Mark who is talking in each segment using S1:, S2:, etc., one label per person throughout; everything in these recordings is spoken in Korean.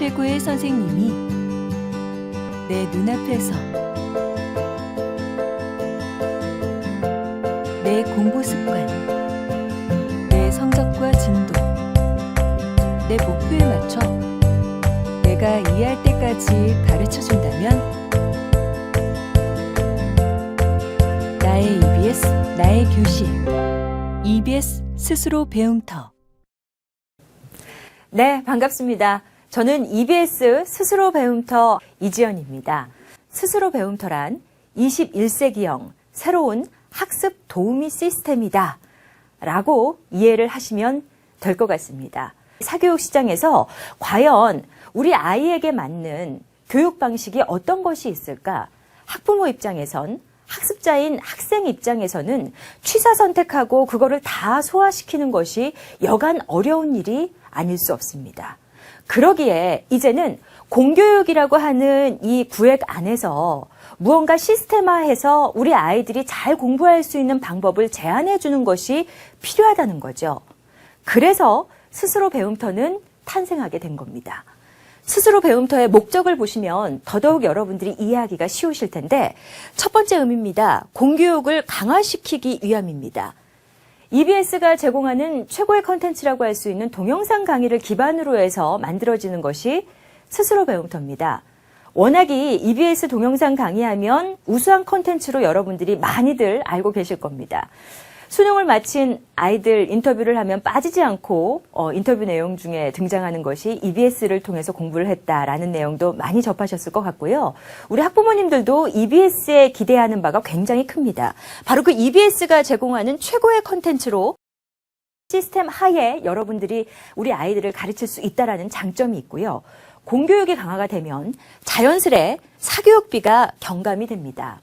S1: 최고의 선생님이 내 눈앞에서 내 공부 습관, 내 성적과 진도, 내 목표에 맞춰 내가 이해할 때까지 가르쳐준다면 나의 EBS, 나의 교실, EBS 스스로 배움터.
S2: 네, 반갑습니다. 저는 EBS 스스로 배움터 이지연입니다. 스스로 배움터란 21세기형 새로운 학습 도우미 시스템이다 라고 이해를 하시면 될 것 같습니다. 사교육 시장에서 과연 우리 아이에게 맞는 교육 방식이 어떤 것이 있을까? 학부모 입장에선, 학습자인 학생 입장에서는 취사 선택하고 그거를 다 소화시키는 것이 여간 어려운 일이 아닐 수 없습니다. 그러기에 이제는 공교육이라고 하는 이 구획 안에서 무언가 시스템화해서 우리 아이들이 잘 공부할 수 있는 방법을 제안해 주는 것이 필요하다는 거죠. 그래서 스스로 배움터는 탄생하게 된 겁니다. 스스로 배움터의 목적을 보시면 더더욱 여러분들이 이해하기가 쉬우실 텐데 첫 번째 의미입니다. 공교육을 강화시키기 위함입니다. EBS가 제공하는 최고의 컨텐츠라고 할 수 있는 동영상 강의를 기반으로 해서 만들어지는 것이 스스로 배움터입니다. 워낙에 EBS 동영상 강의하면 우수한 컨텐츠로 여러분들이 많이들 알고 계실 겁니다. 수능을 마친 아이들 인터뷰를 하면 빠지지 않고 인터뷰 내용 중에 등장하는 것이 EBS를 통해서 공부를 했다라는 내용도 많이 접하셨을 것 같고요. 우리 학부모님들도 EBS에 기대하는 바가 굉장히 큽니다. 바로 그 EBS가 제공하는 최고의 컨텐츠로 시스템 하에 여러분들이 우리 아이들을 가르칠 수 있다는 장점이 있고요. 공교육이 강화가 되면 자연스레 사교육비가 경감이 됩니다.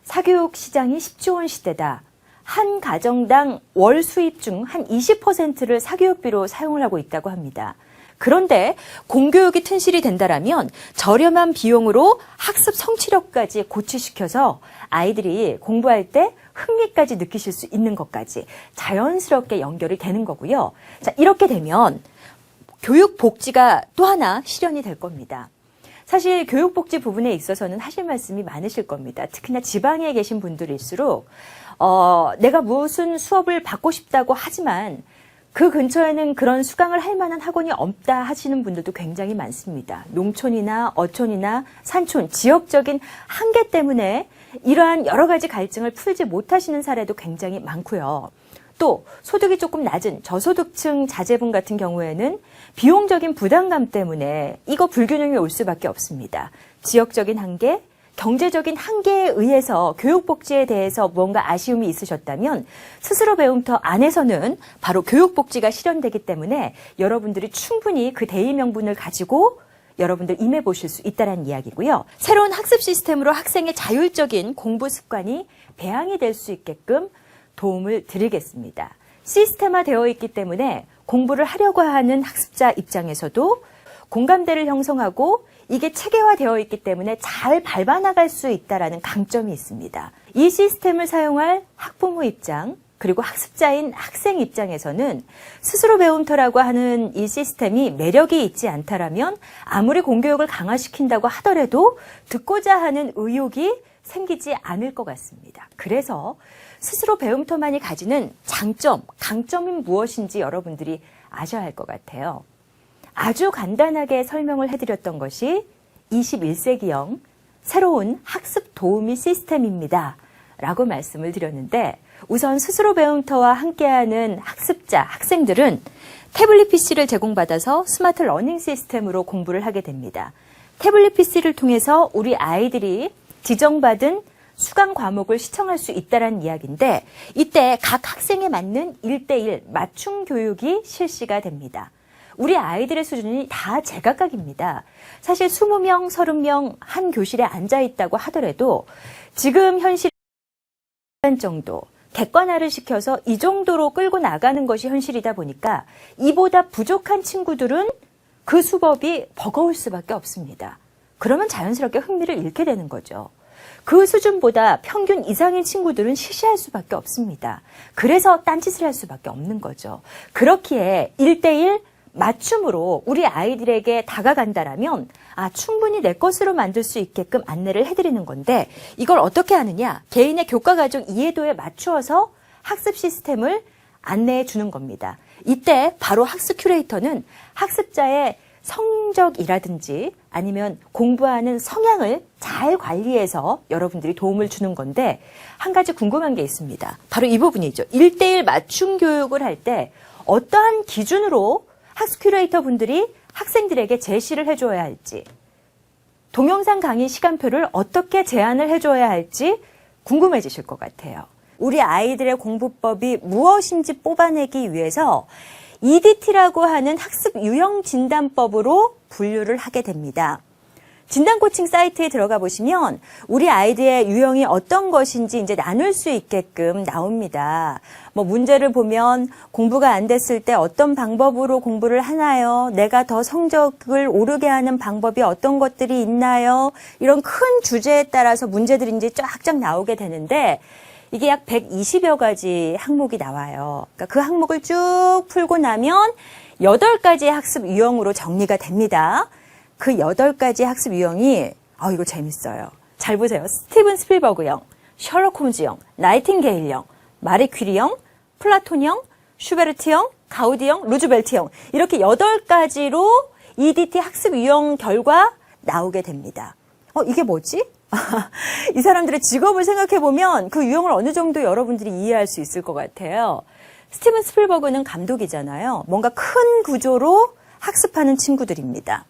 S2: 사교육 시장이 10조 원 시대다. 한 가정당 월 수입 중 한 20%를 사교육비로 사용을 하고 있다고 합니다. 그런데 공교육이 튼실이 된다라면 저렴한 비용으로 학습 성취력까지 고취시켜서 아이들이 공부할 때 흥미까지 느끼실 수 있는 것까지 자연스럽게 연결이 되는 거고요. 자, 이렇게 되면 교육 복지가 또 하나 실현이 될 겁니다. 사실 교육복지 부분에 있어서는 하실 말씀이 많으실 겁니다. 특히나 지방에 계신 분들일수록 내가 무슨 수업을 받고 싶다고 하지만 그 근처에는 그런 수강을 할 만한 학원이 없다 하시는 분들도 굉장히 많습니다. 농촌이나 어촌이나 산촌, 지역적인 한계 때문에 이러한 여러 가지 갈증을 풀지 못하시는 사례도 굉장히 많고요. 또 소득이 조금 낮은 저소득층 자제분 같은 경우에는 비용적인 부담감 때문에 이거 불균형이 올 수밖에 없습니다. 지역적인 한계, 경제적인 한계에 의해서 교육복지에 대해서 무언가 아쉬움이 있으셨다면 스스로 배움터 안에서는 바로 교육복지가 실현되기 때문에 여러분들이 충분히 그 대의 명분을 가지고 여러분들 임해보실 수 있다는 이야기고요. 새로운 학습 시스템으로 학생의 자율적인 공부 습관이 배양이 될 수 있게끔 도움을 드리겠습니다. 시스템화되어 있기 때문에 공부를 하려고 하는 학습자 입장에서도 공감대를 형성하고 이게 체계화되어 있기 때문에 잘 밟아나갈 수 있다는 강점이 있습니다. 이 시스템을 사용할 학부모 입장 그리고 학습자인 학생 입장에서는 스스로 배움터라고 하는 이 시스템이 매력이 있지 않다라면 아무리 공교육을 강화시킨다고 하더라도 듣고자 하는 의욕이 생기지 않을 것 같습니다. 그래서 스스로 배움터만이 가지는 장점, 강점이 무엇인지 여러분들이 아셔야 할 것 같아요. 아주 간단하게 설명을 해드렸던 것이 21세기형 새로운 학습 도우미 시스템입니다. 라고 말씀을 드렸는데 우선 스스로 배움터와 함께하는 학습자, 학생들은 태블릿 PC를 제공받아서 스마트 러닝 시스템으로 공부를 하게 됩니다. 태블릿 PC를 통해서 우리 아이들이 지정받은 수강 과목을 시청할 수 있다는 이야기인데 이때 각 학생에 맞는 1:1 맞춤 교육이 실시가 됩니다. 우리 아이들의 수준이 다 제각각입니다. 사실 20명, 30명 한 교실에 앉아 있다고 하더라도 지금 현실 정도 객관화를 시켜서 이 정도로 끌고 나가는 것이 현실이다 보니까 이보다 부족한 친구들은 그 수법이 버거울 수밖에 없습니다. 그러면 자연스럽게 흥미를 잃게 되는 거죠. 그 수준보다 평균 이상인 친구들은 시시할 수밖에 없습니다. 그래서 딴짓을 할 수밖에 없는 거죠. 그렇기에 1:1 맞춤으로 우리 아이들에게 다가간다라면 충분히 내 것으로 만들 수 있게끔 안내를 해드리는 건데 이걸 어떻게 하느냐? 개인의 교과 과정 이해도에 맞추어서 학습 시스템을 안내해 주는 겁니다. 이때 바로 학습 큐레이터는 학습자의 성적이라든지 아니면 공부하는 성향을 잘 관리해서 여러분들이 도움을 주는 건데 한 가지 궁금한 게 있습니다. 바로 이 부분이죠. 1:1 맞춤 교육을 할 때 어떠한 기준으로 학습 큐레이터 분들이 학생들에게 제시를 해줘야 할지, 동영상 강의 시간표를 어떻게 제안을 해줘야 할지 궁금해지실 것 같아요. 우리 아이들의 공부법이 무엇인지 뽑아내기 위해서 EDT라고 하는 학습 유형 진단법으로 분류를 하게 됩니다. 진단 코칭 사이트에 들어가 보시면 우리 아이들의 유형이 어떤 것인지 이제 나눌 수 있게끔 나옵니다. 문제를 보면 공부가 안 됐을 때 어떤 방법으로 공부를 하나요? 내가 더 성적을 오르게 하는 방법이 어떤 것들이 있나요? 이런 큰 주제에 따라서 문제들이 이제 쫙쫙 나오게 되는데 이게 약 120여 가지 항목이 나와요. 그러니까 그 항목을 쭉 풀고 나면 8가지의 학습 유형으로 정리가 됩니다. 그 8가지 학습 유형이 이거 재밌어요. 잘 보세요. 스티븐 스필버그형, 셜록 홈즈형, 나이팅게일형, 마리 퀴리형, 플라톤형, 슈베르트형, 가우디형, 루즈벨트형 이렇게 8가지로 EDT 학습 유형 결과 나오게 됩니다. 이게 뭐지? 이 사람들의 직업을 생각해보면 그 유형을 어느 정도 여러분들이 이해할 수 있을 것 같아요. 스티븐 스필버그는 감독이잖아요. 뭔가 큰 구조로 학습하는 친구들입니다.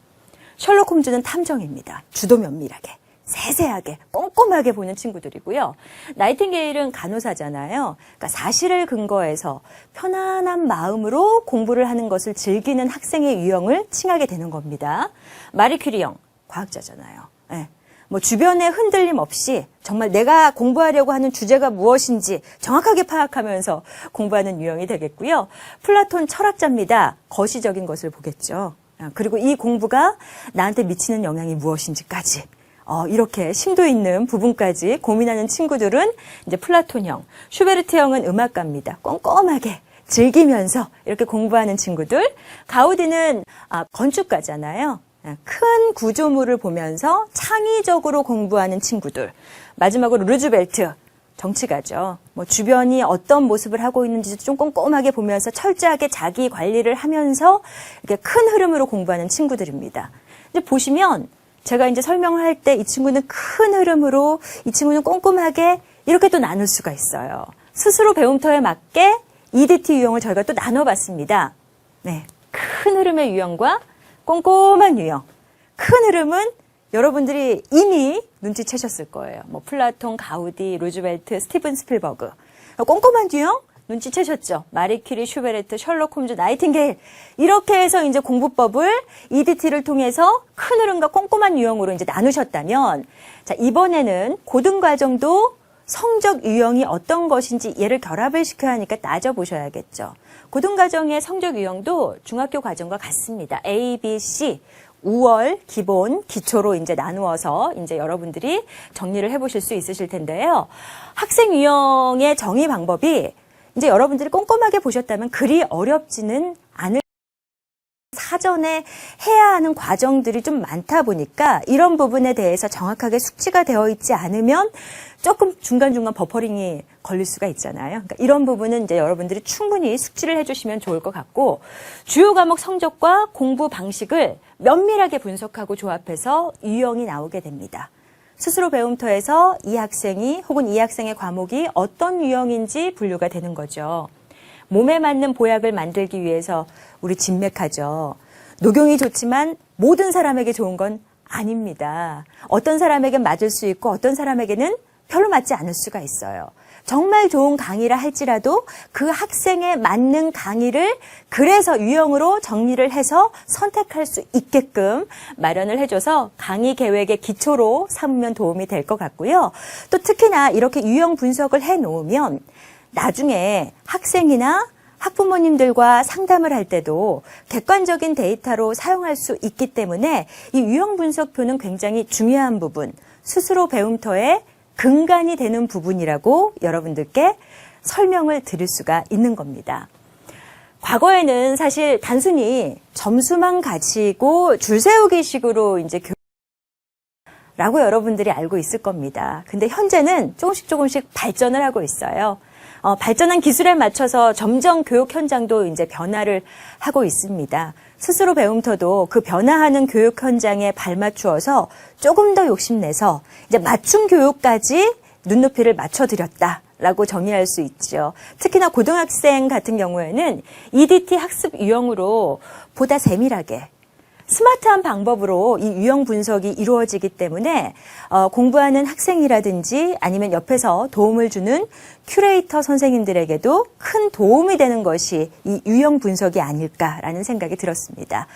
S2: 셜록 홈즈는 탐정입니다. 주도 면밀하게, 세세하게, 꼼꼼하게 보는 친구들이고요. 나이팅게일은 간호사잖아요. 그러니까 사실을 근거해서 편안한 마음으로 공부를 하는 것을 즐기는 학생의 유형을 칭하게 되는 겁니다. 마리 퀴리형, 과학자잖아요. 네. 주변에 흔들림 없이 정말 내가 공부하려고 하는 주제가 무엇인지 정확하게 파악하면서 공부하는 유형이 되겠고요. 플라톤 철학자입니다. 거시적인 것을 보겠죠. 그리고 이 공부가 나한테 미치는 영향이 무엇인지까지 이렇게 심도 있는 부분까지 고민하는 친구들은 이제 플라톤형. 슈베르트형은 음악가입니다. 꼼꼼하게 즐기면서 이렇게 공부하는 친구들. 가우디는 건축가잖아요. 큰 구조물을 보면서 창의적으로 공부하는 친구들. 마지막으로 루즈벨트, 정치가죠. 주변이 어떤 모습을 하고 있는지 좀 꼼꼼하게 보면서 철저하게 자기 관리를 하면서 이렇게 큰 흐름으로 공부하는 친구들입니다. 이제 보시면 제가 이제 설명을 할 때 이 친구는 큰 흐름으로, 이 친구는 꼼꼼하게 이렇게 또 나눌 수가 있어요. 스스로 배움터에 맞게 EDT 유형을 저희가 또 나눠봤습니다. 네, 큰 흐름의 유형과 꼼꼼한 유형. 큰 흐름은 여러분들이 이미 눈치채셨을 거예요. 플라톤, 가우디, 루즈벨트, 스티븐 스필버그. 꼼꼼한 유형 눈치채셨죠? 마리 퀴리, 슈베르트, 셜록 홈즈, 나이팅게일. 이렇게 해서 이제 공부법을 EDT를 통해서 큰 흐름과 꼼꼼한 유형으로 이제 나누셨다면, 자, 이번에는 고등과정도 성적 유형이 어떤 것인지 얘를 결합을 시켜야 하니까 따져보셔야겠죠. 고등과정의 성적 유형도 중학교 과정과 같습니다. A, B, C. 5월 기본, 기초로 이제 나누어서 이제 여러분들이 정리를 해보실 수 있으실 텐데요. 학생 유형의 정의 방법이 이제 여러분들이 꼼꼼하게 보셨다면 그리 어렵지는 않을 사전에 해야 하는 과정들이 좀 많다 보니까 이런 부분에 대해서 정확하게 숙지가 되어 있지 않으면 조금 중간중간 버퍼링이 걸릴 수가 있잖아요. 그러니까 이런 부분은 이제 여러분들이 충분히 숙지를 해주시면 좋을 것 같고 주요 과목 성적과 공부 방식을 면밀하게 분석하고 조합해서 유형이 나오게 됩니다. 스스로 배움터에서 이 학생이 혹은 이 학생의 과목이 어떤 유형인지 분류가 되는 거죠. 몸에 맞는 보약을 만들기 위해서 우리 진맥하죠. 녹용이 좋지만 모든 사람에게 좋은 건 아닙니다. 어떤 사람에겐 맞을 수 있고 어떤 사람에게는 별로 맞지 않을 수가 있어요. 정말 좋은 강의라 할지라도 그 학생에 맞는 강의를 그래서 유형으로 정리를 해서 선택할 수 있게끔 마련을 해줘서 강의 계획의 기초로 삼으면 도움이 될 것 같고요. 또 특히나 이렇게 유형 분석을 해놓으면 나중에 학생이나 학부모님들과 상담을 할 때도 객관적인 데이터로 사용할 수 있기 때문에 이 유형 분석표는 굉장히 중요한 부분, 스스로 배움터의 근간이 되는 부분이라고 여러분들께 설명을 드릴 수가 있는 겁니다. 과거에는 사실 단순히 점수만 가지고 줄 세우기 식으로 이제 라고 여러분들이 알고 있을 겁니다. 근데 현재는 조금씩 발전을 하고 있어요. 발전한 기술에 맞춰서 점점 교육 현장도 이제 변화를 하고 있습니다. 스스로 배움터도 그 변화하는 교육 현장에 발맞추어서 조금 더 욕심내서 이제 맞춤 교육까지 눈높이를 맞춰드렸다라고 정의할 수 있죠. 특히나 고등학생 같은 경우에는 EDT 학습 유형으로 보다 세밀하게 스마트한 방법으로 이 유형 분석이 이루어지기 때문에 공부하는 학생이라든지 아니면 옆에서 도움을 주는 큐레이터 선생님들에게도 큰 도움이 되는 것이 이 유형 분석이 아닐까라는 생각이 들었습니다.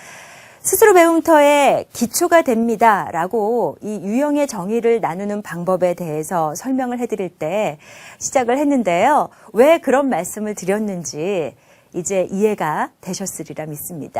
S2: 스스로 배움터의 기초가 됩니다라고 이 유형의 정의를 나누는 방법에 대해서 설명을 해드릴 때 시작을 했는데요. 왜 그런 말씀을 드렸는지 이제 이해가 되셨으리라 믿습니다.